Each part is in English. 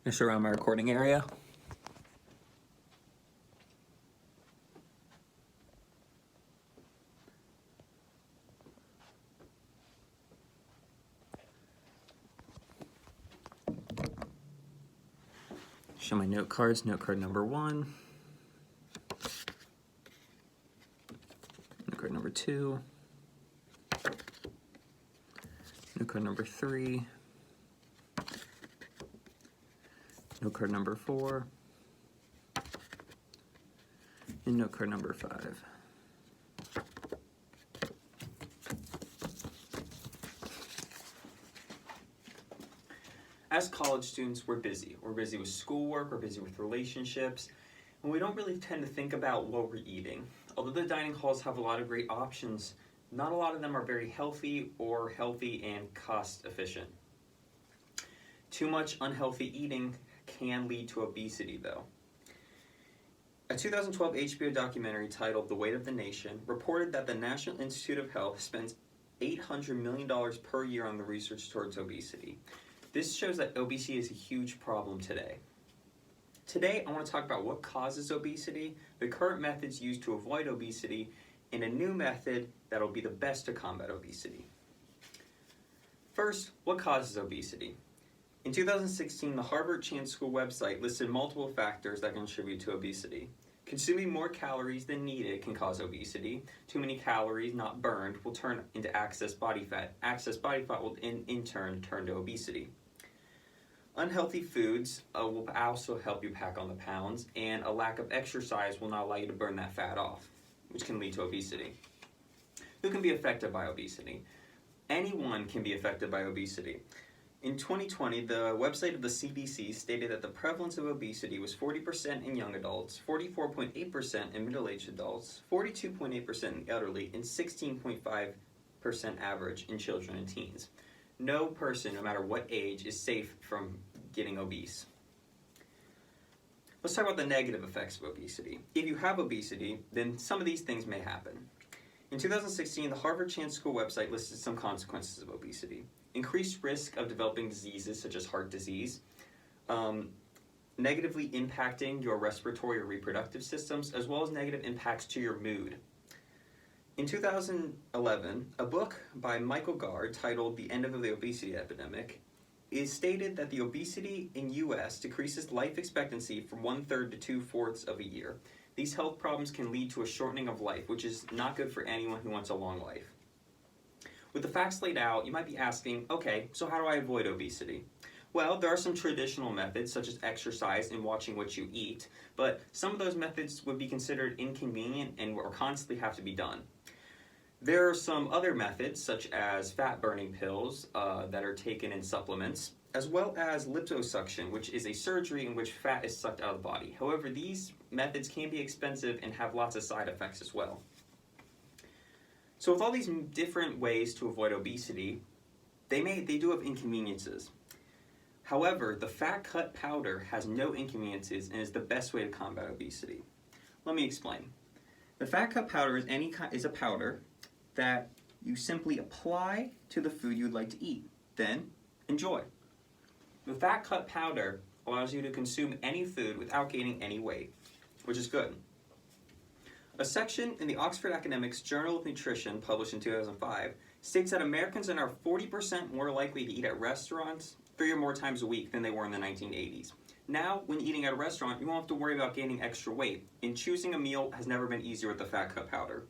Just around my recording area. Show my note cards. Note card number 1. Note card number 2. Note card number 3. Note card number 4. And note card number 5. As college students, we're busy. We're busy with schoolwork, we're busy with relationships, and we don't really tend to think about what we're eating. Although the dining halls have a lot of great options, not a lot of them are very healthy or healthy and cost efficient. Too much unhealthy eating can lead to obesity, though. A 2012 HBO documentary titled The Weight of the Nation reported that the National Institute of Health spends $800 million per year on the research towards obesity. This shows that obesity is a huge problem today. Today, I want to talk about what causes obesity, the current methods used to avoid obesity, and a new method that will be the best to combat obesity. First, what causes obesity? In 2016, the Harvard Chan School website listed multiple factors that contribute to obesity. Consuming more calories than needed can cause obesity. Too many calories not burned will turn into excess body fat. Excess body fat will in turn turn to obesity. Unhealthy foods will also help you pack on the pounds, and a lack of exercise will not allow you to burn that fat off, which can lead to obesity. Who can be affected by obesity? Anyone can be affected by obesity. In 2020, the website of the CDC stated that the prevalence of obesity was 40% in young adults, 44.8% in middle-aged adults, 42.8% in elderly, and 16.5% average in children and teens. No person, no matter what age, is safe from getting obese. Let's talk about the negative effects of obesity. If you have obesity, then some of these things may happen. In 2016, the Harvard Chan School website listed some consequences of obesity. Increased risk of developing diseases such as heart disease, negatively impacting your respiratory or reproductive systems, as well as negative impacts to your mood. In 2011, a book by Michael Gard titled The End of the Obesity Epidemic is stated that the obesity in U.S. decreases life expectancy from 1/3 to 2/4 of a year. These health problems can lead to a shortening of life, which is not good for anyone who wants a long life. With the facts laid out, you might be asking, okay, so how do I avoid obesity? Well, there are some traditional methods, such as exercise and watching what you eat, but some of those methods would be considered inconvenient and will constantly have to be done. There are some other methods, such as fat-burning pills that are taken in supplements, as well as liposuction, which is a surgery in which fat is sucked out of the body. However, these methods can be expensive and have lots of side effects as well. So with all these different ways to avoid obesity, they do have inconveniences. However, the fat cut powder has no inconveniences and is the best way to combat obesity. Let me explain. The fat cut powder is a powder that you simply apply to the food you'd like to eat. Then, enjoy. The fat cut powder allows you to consume any food without gaining any weight, which is good. A section in the Oxford Academics Journal of Nutrition, published in 2005, states that Americans are now 40% more likely to eat at restaurants 3 or more times a week than they were in the 1980s. Now, when eating at a restaurant, you won't have to worry about gaining extra weight, and choosing a meal has never been easier with the fat cut powder.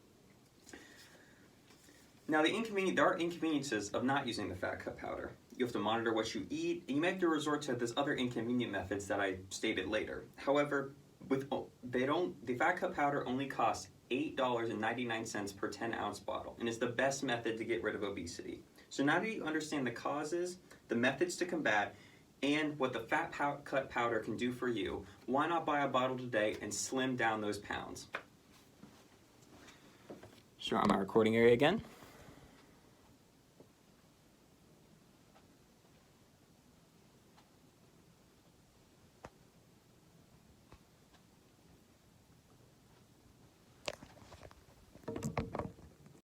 Now, there are inconveniences of not using the fat cut powder. You have to monitor what you eat, and you may have to resort to these other inconvenient methods that I stated later. However, the fat cut powder only costs $8.99 per 10-ounce bottle, and is the best method to get rid of obesity. So now that you understand the causes, the methods to combat, and what the fat cut powder can do for you, why not buy a bottle today and slim down those pounds? Sure, on my recording area again.